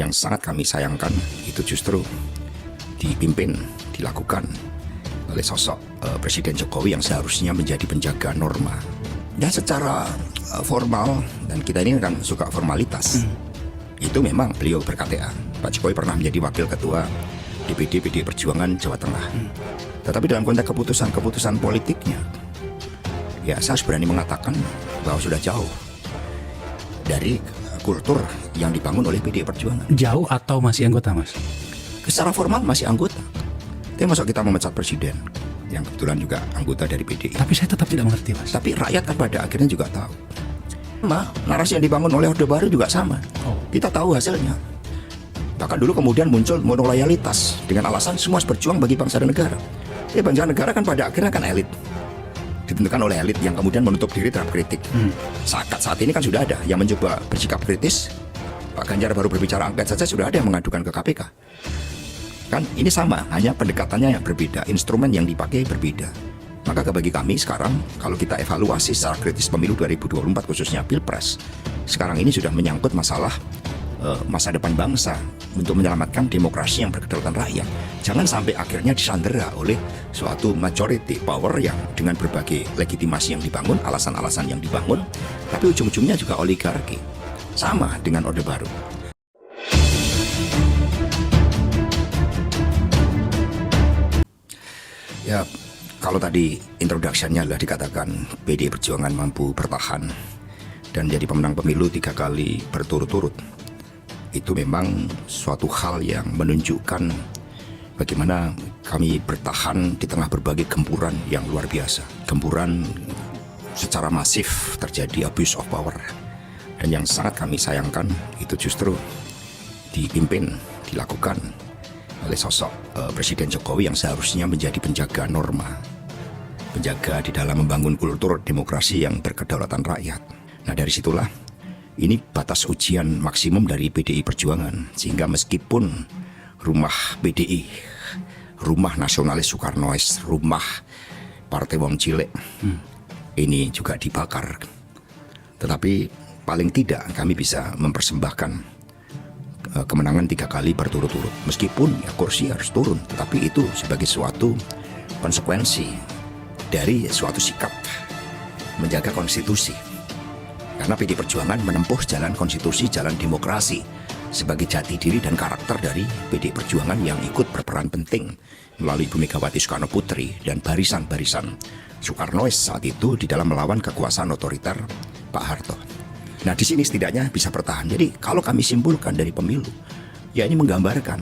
yang sangat kami sayangkan itu justru dipimpin, dilakukan oleh sosok Presiden Jokowi yang seharusnya menjadi penjaga norma. Ya secara formal, dan kita ini kan suka formalitas, itu memang beliau ber-KTA. Pak Jokowi pernah menjadi wakil ketua DPD PDI Perjuangan Jawa Tengah. Tetapi dalam konteks keputusan politiknya, ya saya berani mengatakan bahwa sudah jauh dari kultur yang dibangun oleh PDI Perjuangan. Jauh atau masih anggota, Mas? Secara formal masih anggota. Tapi masuk kita memecat presiden yang kebetulan juga anggota dari PDI. Tapi saya tetap tidak mengerti, Mas. Tapi rakyat kan pada akhirnya juga tahu. Narasi yang dibangun oleh Orde Baru juga sama. Kita tahu hasilnya. Bahkan dulu kemudian muncul monoloyalitas dengan alasan semua harus berjuang bagi bangsa dan negara. Bangsa dan negara kan pada akhirnya kan elit. Ditentukan oleh elit yang kemudian menutup diri terhadap kritik. Saat ini kan sudah ada yang mencoba bersikap kritis. Pak Ganjar baru berbicara angket saja sudah ada yang mengadukan ke KPK. Kan ini sama, hanya pendekatannya yang berbeda, instrumen yang dipakai berbeda. Maka bagi kami sekarang, kalau kita evaluasi secara kritis pemilu 2024 khususnya Pilpres, sekarang ini sudah menyangkut masalah masa depan bangsa untuk menyelamatkan demokrasi yang berkedaulatan rakyat. Jangan sampai akhirnya disandera oleh suatu majority power yang dengan berbagai legitimasi yang dibangun, alasan-alasan yang dibangun, tapi ujung-ujungnya juga oligarki. Sama dengan Orde Baru. Ya, kalau tadi introduction-nya adalah dikatakan PDI Perjuangan mampu bertahan dan jadi pemenang pemilu 3 kali berturut-turut. Itu memang suatu hal yang menunjukkan bagaimana kami bertahan di tengah berbagai gempuran yang luar biasa. Gempuran secara masif terjadi abuse of power. Dan yang sangat kami sayangkan itu justru dipimpin, dilakukan oleh sosok Presiden Jokowi yang seharusnya menjadi penjaga norma. Penjaga di dalam membangun kultur demokrasi yang berkedaulatan rakyat. Nah dari situlah ini batas ujian maksimum dari PDI Perjuangan. Sehingga meskipun rumah PDI, rumah nasionalis Soekarnois, rumah Partai Wong Cilek ini juga dibakar. Tetapi paling tidak kami bisa mempersembahkan kemenangan 3 kali berturut-turut. Meskipun ya kursi harus turun, tetapi itu sebagai suatu konsekuensi dari suatu sikap menjaga konstitusi. Karena PDI Perjuangan menempuh jalan konstitusi, jalan demokrasi sebagai jati diri dan karakter dari PDI Perjuangan yang ikut berperan penting melalui Ibu Megawati Soekarno Putri dan barisan-barisan Soekarnois saat itu di dalam melawan kekuasaan otoriter Pak Harto. Nah di sini setidaknya bisa bertahan. Jadi kalau kami simpulkan dari pemilu, ya ini menggambarkan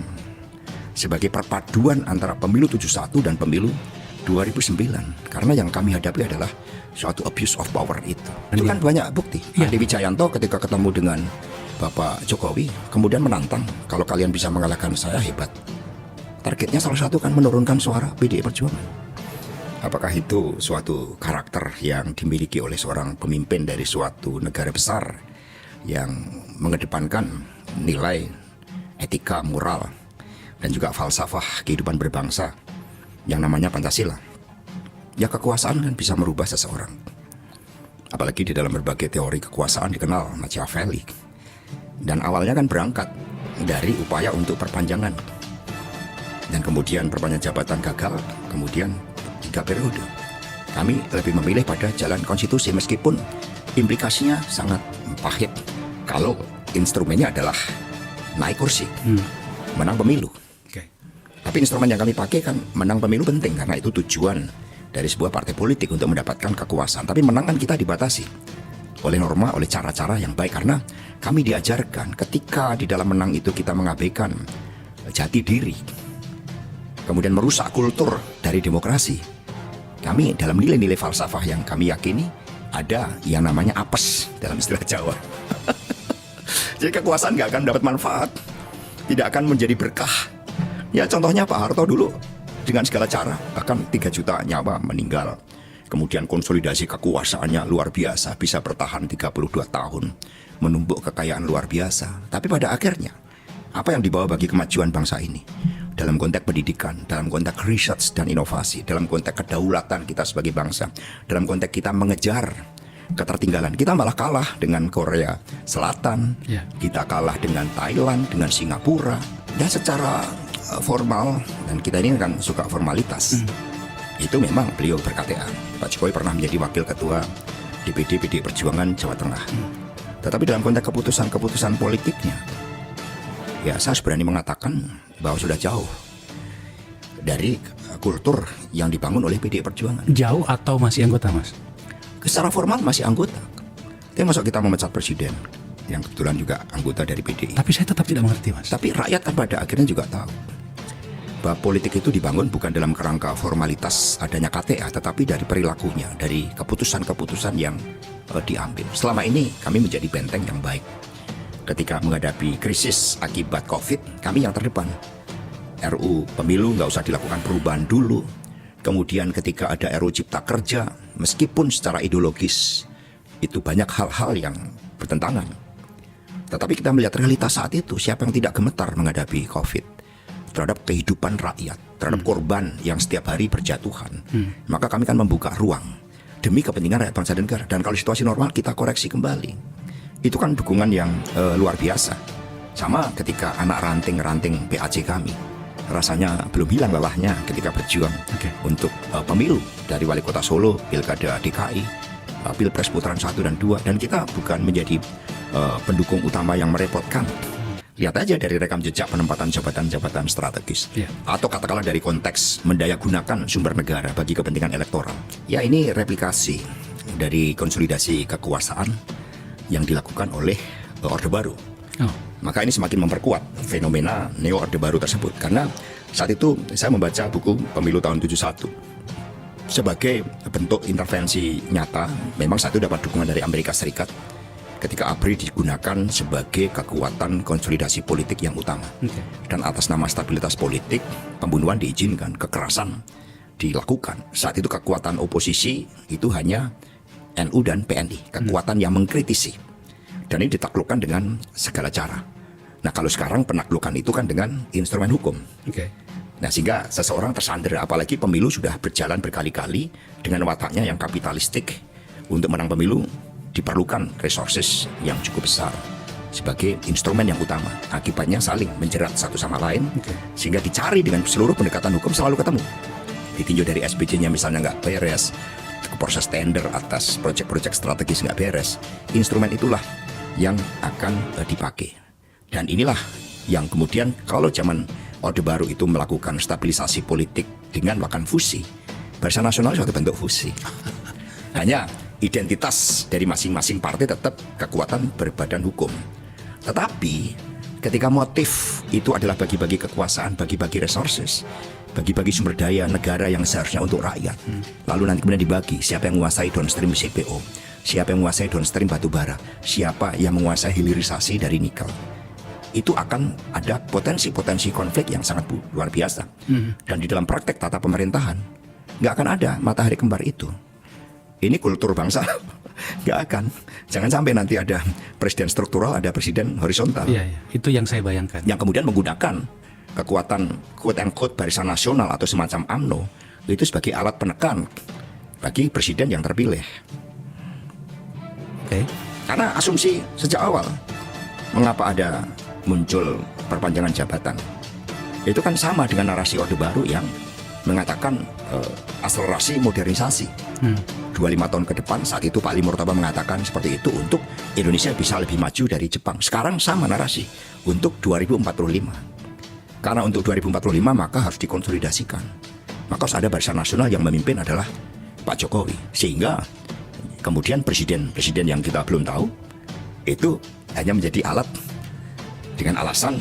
sebagai perpaduan antara pemilu 71 dan pemilu 2009. Karena yang kami hadapi adalah suatu abuse of power itu. Itu kan banyak bukti. Andi Wijayanto ketika ketemu dengan Bapak Jokowi kemudian menantang, kalau kalian bisa mengalahkan saya hebat. Targetnya salah satu kan menurunkan suara PDI Perjuangan. Apakah itu suatu karakter yang dimiliki oleh seorang pemimpin dari suatu negara besar yang mengedepankan nilai etika, moral, dan juga falsafah kehidupan berbangsa yang namanya Pancasila? Ya kekuasaan kan bisa merubah seseorang. Apalagi di dalam berbagai teori kekuasaan dikenal Machiavelli. Dan awalnya kan berangkat dari upaya untuk perpanjangan. Dan kemudian perpanjangan jabatan gagal, kemudian 3 periode. Kami lebih memilih pada jalan konstitusi meskipun implikasinya sangat pahit kalau instrumennya adalah naik kursi, menang pemilu. Tapi instrumen yang kami pakai kan menang pemilu penting karena itu tujuan dari sebuah partai politik untuk mendapatkan kekuasaan. Tapi menang kan kita dibatasi oleh norma, oleh cara-cara yang baik. Karena kami diajarkan ketika di dalam menang itu kita mengabaikan jati diri, kemudian merusak kultur dari demokrasi. Kami dalam nilai-nilai falsafah yang kami yakini ada yang namanya apes dalam istilah Jawa. Jadi kekuasaan gak akan dapat manfaat, tidak akan menjadi berkah. Ya contohnya Pak Harto dulu dengan segala cara, bahkan 3 juta nyawa meninggal. Kemudian konsolidasi kekuasaannya luar biasa, bisa bertahan 32 tahun, menumbuk kekayaan luar biasa. Tapi pada akhirnya, apa yang dibawa bagi kemajuan bangsa ini? Dalam konteks pendidikan, dalam konteks research dan inovasi, dalam konteks kedaulatan kita sebagai bangsa, dalam konteks kita mengejar ketertinggalan. Kita malah kalah dengan Korea Selatan, Ya. kita kalah dengan Thailand, dengan Singapura. Dan secara formal, dan kita ini kan suka formalitas. Itu memang beliau ber-KTA. Pak Jokowi pernah menjadi wakil ketua DPD PDI Perjuangan Jawa Tengah. Tetapi dalam konteks keputusan-keputusan politiknya, ya saya berani mengatakan bahwa sudah jauh dari kultur yang dibangun oleh PDI Perjuangan. Jauh atau masih anggota, Mas? Secara formal masih anggota. Tapi masuk kita memecat presiden yang kebetulan juga anggota dari PDI. Tapi saya tetap tidak mengerti, Mas. Tapi rakyat kan pada akhirnya juga tahu bahwa politik itu dibangun bukan dalam kerangka formalitas adanya KTA, tetapi dari perilakunya, dari keputusan-keputusan yang diambil. Selama ini kami menjadi benteng yang baik. Ketika menghadapi krisis akibat COVID, kami yang terdepan. RU pemilu nggak usah dilakukan perubahan dulu. Kemudian ketika ada RU Cipta Kerja, meskipun secara ideologis itu banyak hal-hal yang bertentangan, tetapi kita melihat realitas saat itu, siapa yang tidak gemetar menghadapi COVID terhadap kehidupan rakyat, terhadap korban yang setiap hari berjatuhan. Maka kami kan membuka ruang demi kepentingan rakyat bangsa dan negara. Dan kalau situasi normal kita koreksi kembali. Itu kan dukungan yang luar biasa. Sama ketika anak ranting-ranting PAC kami, rasanya belum hilang lelahnya ketika berjuang untuk pemilu dari wali kota Solo, pilkada DKI, pilpres putaran 1 dan 2, dan kita bukan menjadi pendukung utama yang merepotkan. Lihat aja dari rekam jejak penempatan jabatan-jabatan strategis, atau katakanlah dari konteks mendayagunakan sumber negara bagi kepentingan elektoral. Ya, ini replikasi dari konsolidasi kekuasaan yang dilakukan oleh Orde Baru. Maka ini semakin memperkuat fenomena Neo Orde Baru tersebut. Karena saat itu saya membaca buku Pemilu tahun 71. Sebagai bentuk intervensi nyata, memang saat itu dapat dukungan dari Amerika Serikat ketika ABRI digunakan sebagai kekuatan konsolidasi politik yang utama. Dan atas nama stabilitas politik, pembunuhan diizinkan, kekerasan dilakukan. Saat itu kekuatan oposisi itu hanya NU dan PNI, kekuatan yang mengkritisi. Dan ini ditaklukkan dengan segala cara. Nah, kalau sekarang penaklukan itu kan dengan instrumen hukum. Nah, sehingga seseorang tersandera, apalagi pemilu sudah berjalan berkali-kali dengan wataknya yang kapitalistik. Untuk menang pemilu diperlukan resources yang cukup besar sebagai instrumen yang utama. Akibatnya saling menjerat satu sama lain, sehingga dicari dengan seluruh pendekatan hukum selalu ketemu. Ditinjau dari SBC-nya misalnya nggak beres, proses tender atas proyek-proyek strategis nggak beres. Instrumen itulah yang akan dipakai. Dan inilah yang kemudian kalau zaman Orde Baru itu melakukan stabilisasi politik dengan melakukan fusi. Barisan Nasional suatu bentuk fusi. Hanya identitas dari masing-masing partai tetap kekuatan berbadan hukum. Tetapi ketika motif itu adalah bagi-bagi kekuasaan, bagi-bagi resources, bagi-bagi sumber daya negara yang seharusnya untuk rakyat, lalu nanti kemudian dibagi siapa yang menguasai downstream CPO, siapa yang menguasai downstream batu bara, siapa yang menguasai hilirisasi dari nikel. Itu akan ada potensi-potensi konflik yang sangat luar biasa. Dan di dalam praktek tata pemerintahan nggak akan ada matahari kembar itu. Ini kultur bangsa nggak akan. Jangan sampai nanti ada presiden struktural, ada presiden horizontal. Itu yang saya bayangkan. Yang kemudian menggunakan kekuatan quote-unquote Barisan Nasional atau semacam UMNO itu sebagai alat penekan bagi presiden yang terpilih. Karena asumsi sejak awal, mengapa ada muncul perpanjangan jabatan, itu kan sama dengan narasi Orde Baru yang mengatakan akselerasi modernisasi. 25 tahun ke depan, saat itu Pak Ali Murtaba mengatakan seperti itu untuk Indonesia bisa lebih maju dari Jepang. Sekarang sama narasi untuk 2045. Karena untuk 2045 maka harus dikonsolidasikan. Maka harus ada Barisan Nasional yang memimpin adalah Pak Jokowi. Sehingga kemudian presiden yang kita belum tahu itu hanya menjadi alat dengan alasan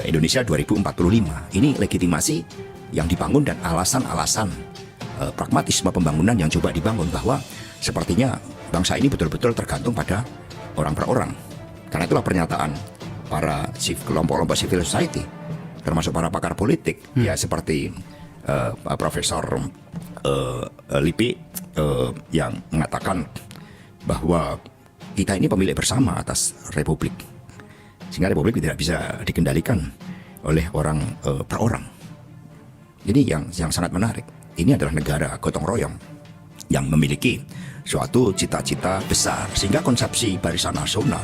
Indonesia 2045. Ini legitimasi yang dibangun dan alasan-alasan pragmatisme pembangunan yang coba dibangun, bahwa sepertinya bangsa ini betul-betul tergantung pada orang per orang. Karena itulah pernyataan para kelompok-kelompok civil society, termasuk para pakar politik, ya seperti Profesor Lipi yang mengatakan bahwa kita ini pemilik bersama atas republik, sehingga republik tidak bisa dikendalikan oleh orang per orang. Jadi yang sangat menarik, ini adalah negara gotong royong yang memiliki suatu cita-cita besar. Sehingga konsepsi Barisan Nasional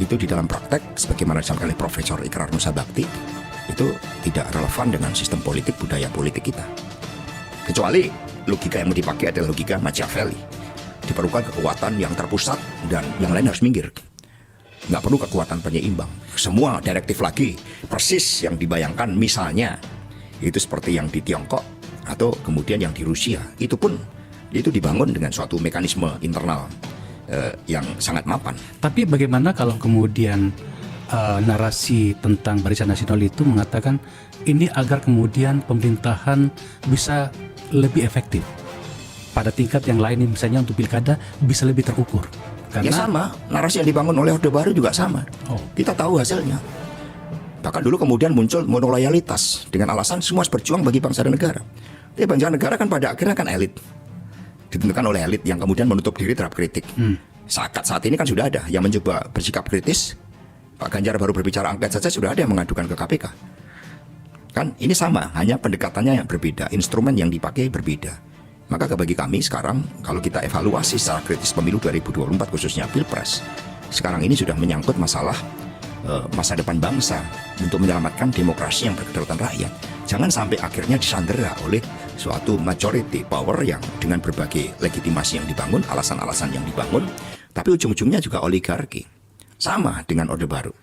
itu di dalam praktek sebagaimana disampaikan oleh Profesor Ikrar Nusa Bakti itu tidak relevan dengan sistem politik, budaya politik kita. Kecuali logika yang mau dipakai adalah logika Machiavelli. Diperlukan kekuatan yang terpusat dan yang lain harus minggir. Nggak perlu kekuatan penyeimbang. Semua direktif lagi persis yang dibayangkan, misalnya itu seperti yang di Tiongkok atau kemudian yang di Rusia. Itu pun itu dibangun dengan suatu mekanisme internal yang sangat mapan. Tapi bagaimana kalau kemudian narasi tentang Barisan Nasional itu mengatakan ini agar kemudian pemerintahan bisa lebih efektif pada tingkat yang lain, misalnya untuk pilkada bisa lebih terukur. Ya sama, narasi yang dibangun oleh Orde Baru juga sama. Kita tahu hasilnya. Bahkan dulu kemudian muncul monoloyalitas dengan alasan semua harus berjuang bagi bangsa dan negara. Tapi bangsa dan negara kan pada akhirnya kan elit, ditentukan oleh elit yang kemudian menutup diri terhadap kritik. Saat ini kan sudah ada yang mencoba bersikap kritis. Pak Ganjar baru berbicara angket saja sudah ada yang mengadukan ke KPK. Kan ini sama, hanya pendekatannya yang berbeda, instrumen yang dipakai berbeda. Maka bagi kami sekarang kalau kita evaluasi secara kritis pemilu 2024 khususnya Pilpres, sekarang ini sudah menyangkut masalah masa depan bangsa untuk menyelamatkan demokrasi yang berkedaulatan rakyat. Jangan sampai akhirnya disandera oleh suatu majority power yang dengan berbagai legitimasi yang dibangun, alasan-alasan yang dibangun, tapi ujung-ujungnya juga oligarki. Sama dengan Orde Baru.